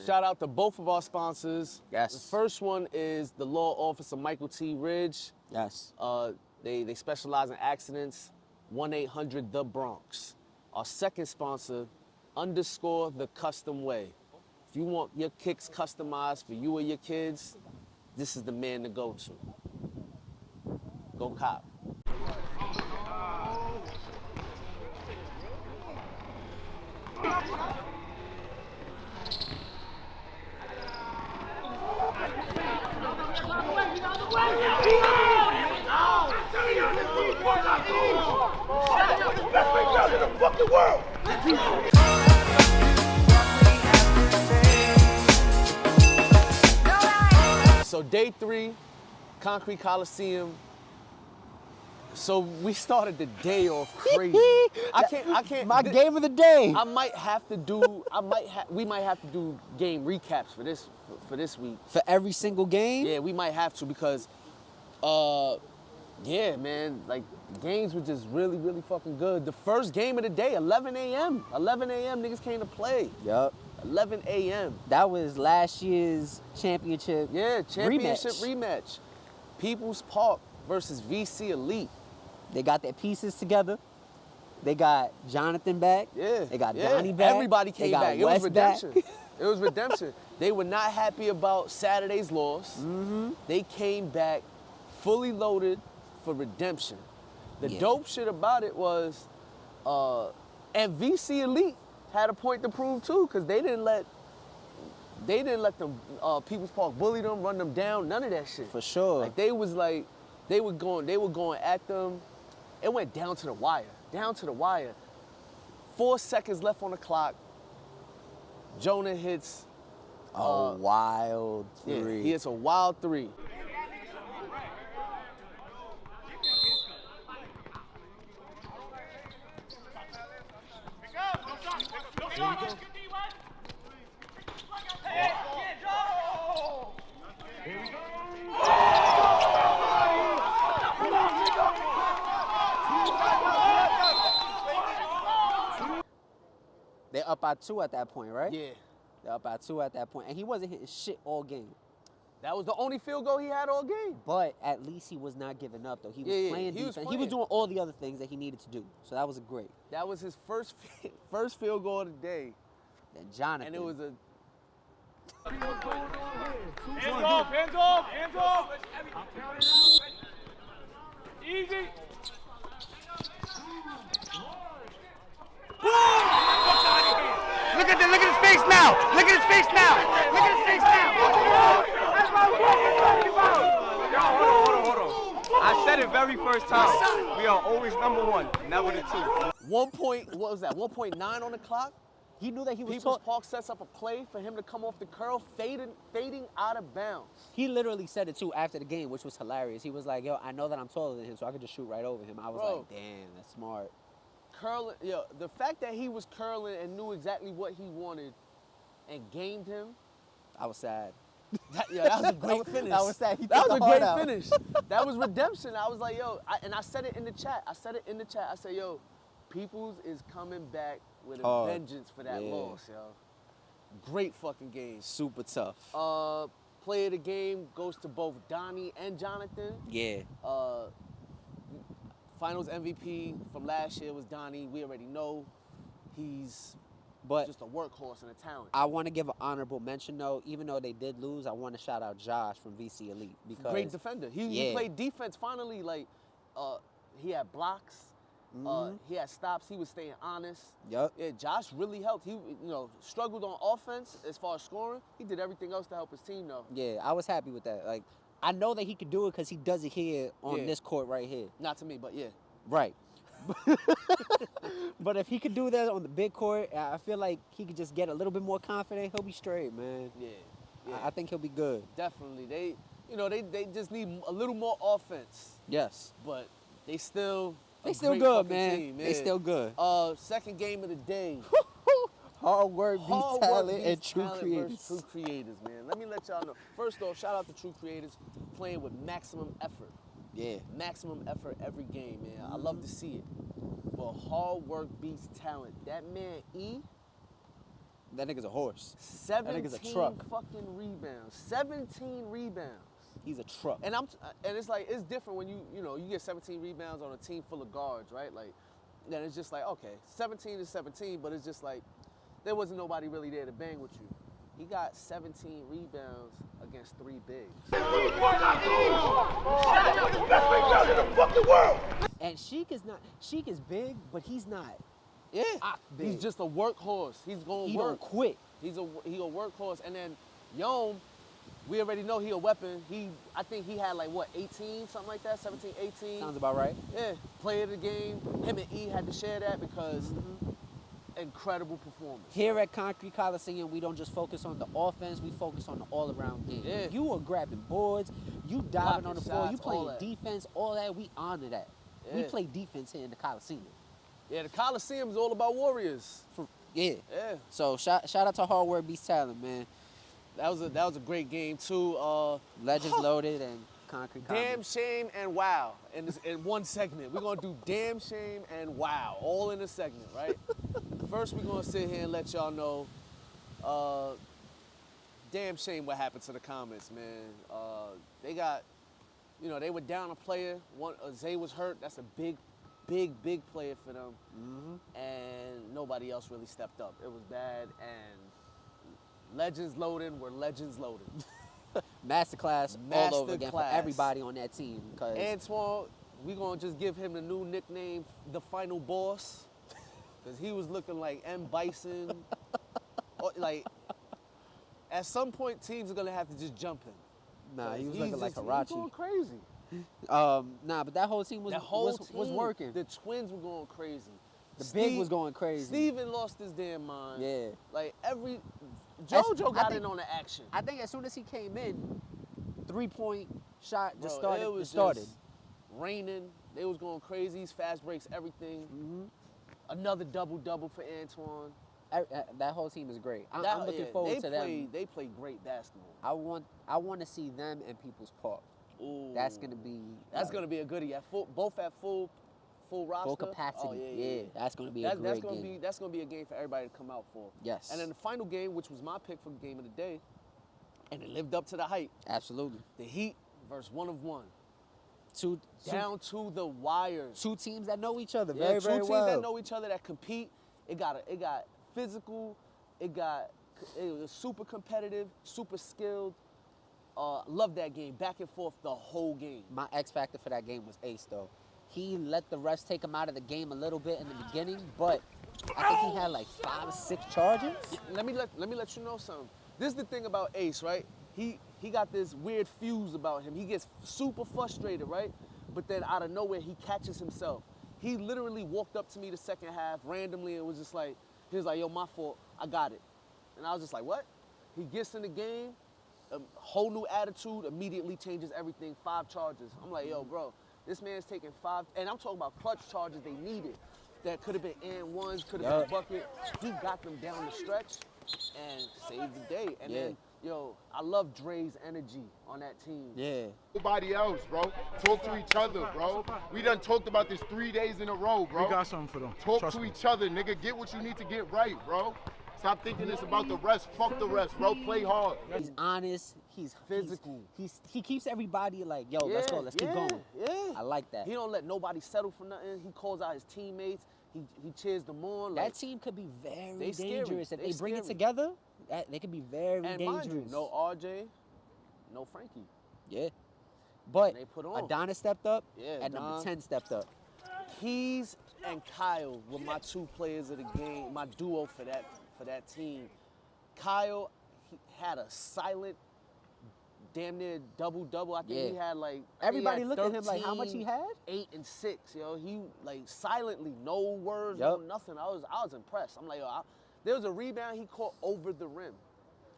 Shout out to both of our sponsors. Yes. The first one is the law office of Michael T. Ridge. Yes. They specialize in accidents. 1-800-THE-BRONX. Our second sponsor, _the Custom Way. If you want your kicks customized for you or your kids, this is the man to go to. Go cop. So day 3, Concrete Colosseum. So we started the day off crazy. I can't. My game of the day. We might have to do game recaps for this week. For every single game? Yeah, we might have to because, yeah, man, like games were just really, really fucking good. The first game of the day, 11 a.m. 11 a.m. niggas came to play. Yup. 11 a.m. That was last year's championship. Yeah, championship rematch. People's Park versus VC Elite. They got their pieces together. They got Jonathan back. Yeah. They got Donnie back. Everybody came back. It was redemption. It was redemption. They were not happy about Saturday's loss. Mm-hmm. They came back fully loaded for redemption. The dope shit about it was, and VC Elite had a point to prove too, because they didn't let them People's Park bully them, run them down, none of that shit. For sure. Like they were going at them. It went down to the wire. 4 seconds left on the clock. Jonah hits a wild 3. Yeah, he hits a wild 3. They're up by 2 at that point, right? Yeah. They're up by 2 at that point. And he wasn't hitting shit all game. That was the only field goal he had all game. But at least he was not giving up, though. He was playing defense. He was doing all the other things that he needed to do. So that was great. That was his first field goal of the day. Then Jonathan. And it was a... Hands off! Easy! Look at his face now! Look at his face now! Hold on. I said it very first time. We are always number 1, never the 2. 1.9 on the clock? He knew that he was People's Park sets up a play for him to come off the curl, fading out of bounds. He literally said it too after the game, which was hilarious. He was like, yo, I know that I'm taller than him, so I could just shoot right over him. I was like, damn, that's smart. Curling, the fact that he was curling and knew exactly what he wanted and gamed him. I was sad. That was a great finish. That was sad. That was a great finish. That was redemption. I was like, yo, and I said it in the chat. I said, yo, Peoples is coming back with a vengeance for that loss, yo. Great fucking game. Super tough. Play of the game goes to both Donnie and Jonathan. Yeah. Finals MVP from last year was Donnie. We already know he's just a workhorse and a talent. I want to give an honorable mention, though. Even though they did lose, I want to shout out Josh from VC Elite. Because great defender. He played defense finally. Like, he had blocks. He had stops. He was staying honest. Yep. Yeah, Josh really helped. He, struggled on offense as far as scoring. He did everything else to help his team, though. Yeah, I was happy with that. Like, I know that he could do it because he does it here on this court right here. Not to me, but yeah. Right. But if he could do that on the big court, I feel like he could just get a little bit more confident. He'll be straight, man. Yeah. I think he'll be good. Definitely. They just need a little more offense. Yes. But they still good, man. Team, They still good. Second game of the day. Hard work beats talent and true creators. True creators, man. Let me let y'all know. First off, shout out to true creators playing with maximum effort. Yeah. Maximum effort every game, man. I love to see it. But hard work beats talent. That man, E, That nigga's a horse. 17 nigga's a truck. fucking rebounds. 17 rebounds. He's a truck. And it's like, it's different when you get 17 rebounds on a team full of guards, right? Like, then it's just like, okay, 17 is 17, but it's just like, there wasn't nobody really there to bang with you. He got 17 rebounds against 3 bigs. And Sheik is big, but he's not. Yeah, Big. he's just a workhorse. He's gonna He work. don't quit. He a workhorse. And then Yom, we already know he a weapon. I think he had like what, 18, something like that, 17, 18. Sounds about right. Yeah, player of the game. Him and E had to share that because incredible performance. Here at Concrete Coliseum, we don't just focus on the offense, we focus on the all-around game. Yeah. You are grabbing boards, you diving Blocking on the floor, you shots, all playing that. defense, all that, we honor that. We Yeah. play defense here in the Coliseum. Yeah, the Colosseum is all about warriors. Yeah. Yeah, So shout out to Hard Work Beats Talent, man. that was a great game too. Legends Loaded and Concrete Damn Coliseum. shame and wow in one segment. We're gonna do damn shame and wow all in a segment, right? First, we're gonna sit here and let y'all know. Damn shame what happened to the Comets, man. They got, they were down a player. Zay was hurt. That's a big player for them. And nobody else really stepped up. It was bad. And legends loading were legends loading. Masterclass all over again for Masterclass. everybody on that team. Cause Antoine, we gonna just give him the new nickname, the Final Boss, because he was looking like M. Bison. Like, at some point, teams are gonna have to just jump him. nah, he was He's looking like just- He's going Hirachi. crazy. Nah, but that whole team was was working. The twins were going crazy. The big was going crazy. Steven lost his damn mind. Yeah. Like That's- JoJo I got think- in on the action. I think as soon as he came in, 3-point shot just Bro, started. It was started. just raining. They was going crazy. He's fast breaks, everything. Another double-double for Antoine. That whole team is great. I'm That- looking yeah, forward to them. They play great basketball. I want to see them in People's Park. Ooh. That's gonna be a goodie. Both at full roster. full capacity. Oh, yeah, that's gonna be a great game. That's gonna be a game for everybody to come out for. Yes. And then the final game, which was my pick for game of the day, and it lived up to the hype. Absolutely. The Heat versus 1 of 1. Two Down to the wires. teams that know each other Yeah, very, two very teams well. that know each other, that compete. It got physical. It was super competitive, super skilled. Love that game, back and forth the whole game. My X factor for that game was Ace though. He let the refs take him out of the game a little bit in the beginning, but I think he had like 5 or 6 charges. Let me let you know something. This is the thing about Ace, right? He got this weird fuse about him. He gets super frustrated, right? But then out of nowhere, he catches himself. He literally walked up to me the second half randomly and was just like, he was like, yo, my fault, I got it. And I was just like, what? He gets in the game, a whole new attitude, immediately changes everything, 5 charges. I'm like, yo, bro, this man's taking 5, and I'm talking about clutch charges they needed. That could have been and ones, could have been bucket. He got them down the stretch and saved the day. And then, yo, I love Dre's energy on that team. Yeah. Nobody else, bro. Talk to each other, bro. We done talked about this 3 days in a row, bro. We got something for them. Talk Trust to me. each other, nigga. Get what you need to get right, bro. Stop thinking it's about the rest. Fuck the rest, bro. Play hard. He's honest. He's Physical. He keeps everybody like, yo, let's go, let's keep going. Yeah. I like that. He don't let nobody settle for nothing. He calls out his teammates. He cheers them on. Like, That team could be very they scary. dangerous if They they bring it scary. together. They could be very and dangerous. mind you, no RJ, no Frankie. Yeah. But They put on. Adonis stepped up, Yeah, and number Don. 10 stepped up. Keys and Kyle were my 2 players of the game, my duo for that team. Kyle, he had a silent, damn near double-double. I think Yeah. he had like Everybody he had looked at him like, how much he 13, had? 8 and 6, yo. He like silently, no words, Yup. no nothing. I was impressed. I'm like, yo, there was a rebound he caught over the rim.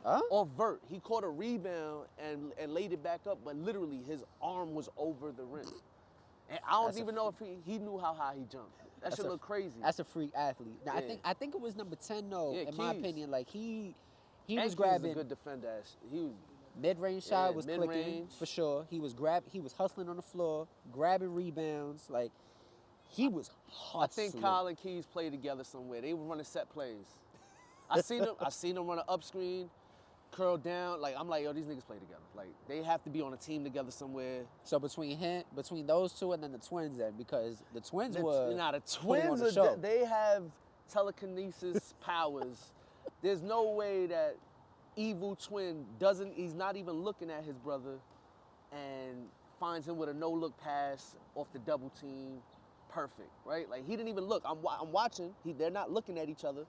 Huh? Or vert. He caught a rebound and laid it back up, but literally his arm was over the rim. And I don't That's a even know if he knew how high he jumped. That shit look crazy. That's a freak athlete. Now, Yeah. I think it was number 10 though, Yeah, in my Keys. opinion. Like he And was Keys grabbing is a good defender. He was mid-range shot Yeah, was clicking mid-range. for sure. He was hustling on the floor, grabbing rebounds. Like he was hustling. I think Kyle and Keys played together somewhere. They were running set plays. I seen them run an up screen, curl down. Like, I'm like, yo, these niggas play together. Like, they have to be on a team together somewhere. So between those two and then the twins, then, because the twins The were putting on the twins, show. they have telekinesis powers. There's no way that evil twin he's not even looking at his brother and finds him with a no-look pass off the double team. Perfect, right? Like, he didn't even look. I'm watching. They're not looking at each other,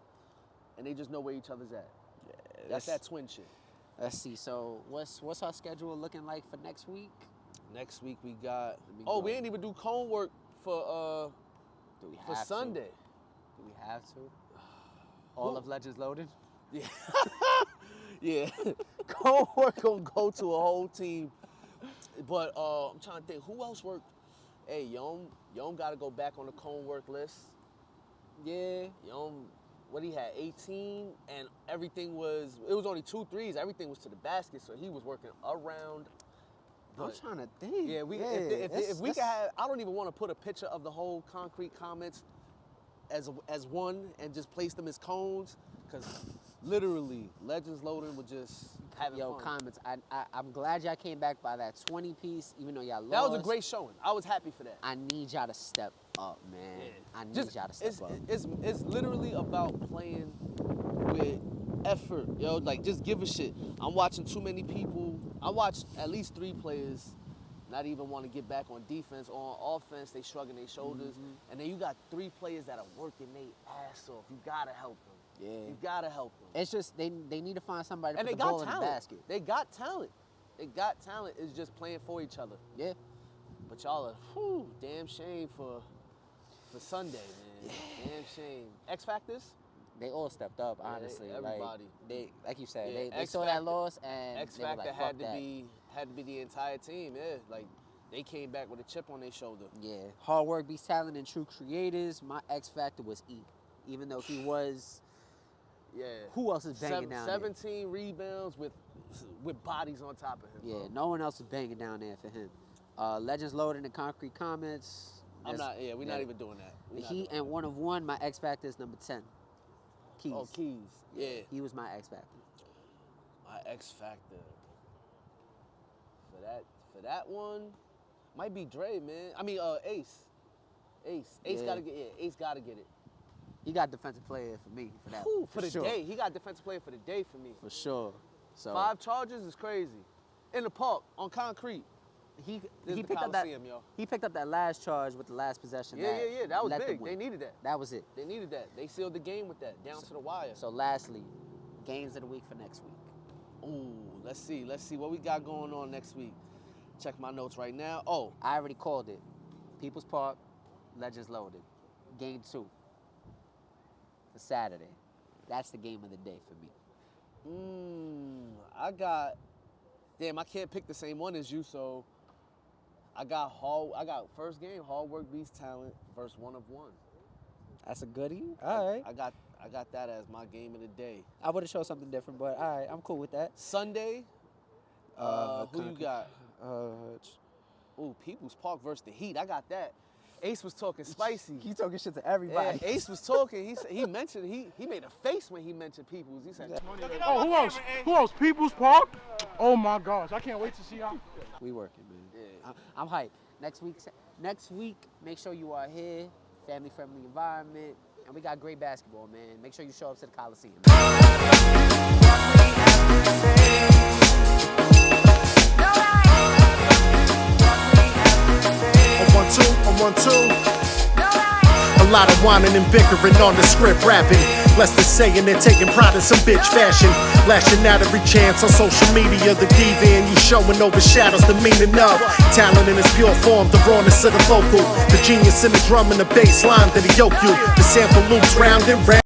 and they just know where each other's at. Yeah, that's that twin shit. Let's see. So what's our schedule looking like for next week? Next week we got. go. We ain't even do cone work for Do we for have Sunday. To? Do we have to? All of Legends loaded? Yeah. Yeah. Cone work gonna go to a whole team. But I'm trying to think, who else worked? Hey, Yom got to go back on the cone work list. Yeah, Yom, what he had, 18, and it was only 2 threes. Everything was to the basket, so he was working around. I'm trying to think. Yeah, if we could have, I don't even want to put a picture of the whole concrete comments as one and just place them as cones, because literally, Legends loading would just having fun. Comments. I'm glad y'all came back by that 20 piece, even though y'all lost. That was a great showing. I was happy for that. I need y'all to step up, man. Yeah. I need y'all to step up. It's literally about playing with effort, yo. Like, just give a shit. I'm watching too many people. I watched at least 3 players not even want to get back on defense. On offense, they shrugging their shoulders. And then you got 3 players that are working their ass off. You gotta help them. Yeah. You gotta help them. It's just they need to find somebody to And put they the ball got in the talent. basket. They got talent. They got talent. It's just playing for each other. Yeah. But y'all are, damn shame for Sunday, man. Damn shame. X Factors? They all stepped up, Yeah, honestly. everybody. Like you said, Yeah, they saw that loss and X they were Factor like, fuck had to that. be the entire team. Yeah, like they came back with a chip on their shoulder. Yeah, hard work beats talent and true creators. My X Factor was E, even though he was. Yeah. Who else is banging down there? 17 rebounds with bodies on top of him. Yeah, bro. no one else was banging down there for him. Legends loaded in concrete comments. We're not even doing that. He and one of one. My X Factor is number 10. Keys. Oh, Keys. Yeah. He was my X Factor. My X Factor. For that one, might be Dre, man. I mean, Ace. Ace Yeah. gotta get it. Ace gotta get it. He got defensive player for me for that. For the sure. day. He got defensive player for the day for me. For sure. So 5 charges is crazy. In the park, on concrete. he This is the picked up that. Colosseum, yo. He picked up that last charge with the last possession. Yeah. That was let them big. win. They needed that. That was it. They needed that. They sealed the game with that, down to the wire. So lastly, games of the week for next week. Ooh, let's see what we got going on next week. Check my notes right now. Oh, I already called it. People's Park, Legends loaded. Game 2 for Saturday. That's the game of the day for me. I can't pick the same one as you, so I got first game, hard work beats talent versus 1 of 1. That's a goodie. All right. I got that as my game of the day. I would have showed something different, but all right, I'm cool with that. Sunday, who you got? People's Park versus the Heat. I got that. Ace was talking spicy. He talking shit to Yeah, everybody. Ace was talking. He mentioned he made a face when he mentioned Peoples. He said, Oh, who else? Who else? People's Park? Oh my gosh, I can't wait to see y'all. We working, man. Yeah. I'm hyped. Next week, make sure you are here. Family-friendly environment. And we got great basketball, man. Make sure you show up to the Colosseum. On 1-2. A lot of whining and bickering on the script rapping. Less than saying they're taking pride in some bitch fashion. Lashing out every chance on social media. The diva in you showing overshadows the meaning of talent in its pure form, the rawness of the vocal. The genius in the drum and the bass line that he yoke you. The sample loops round and round.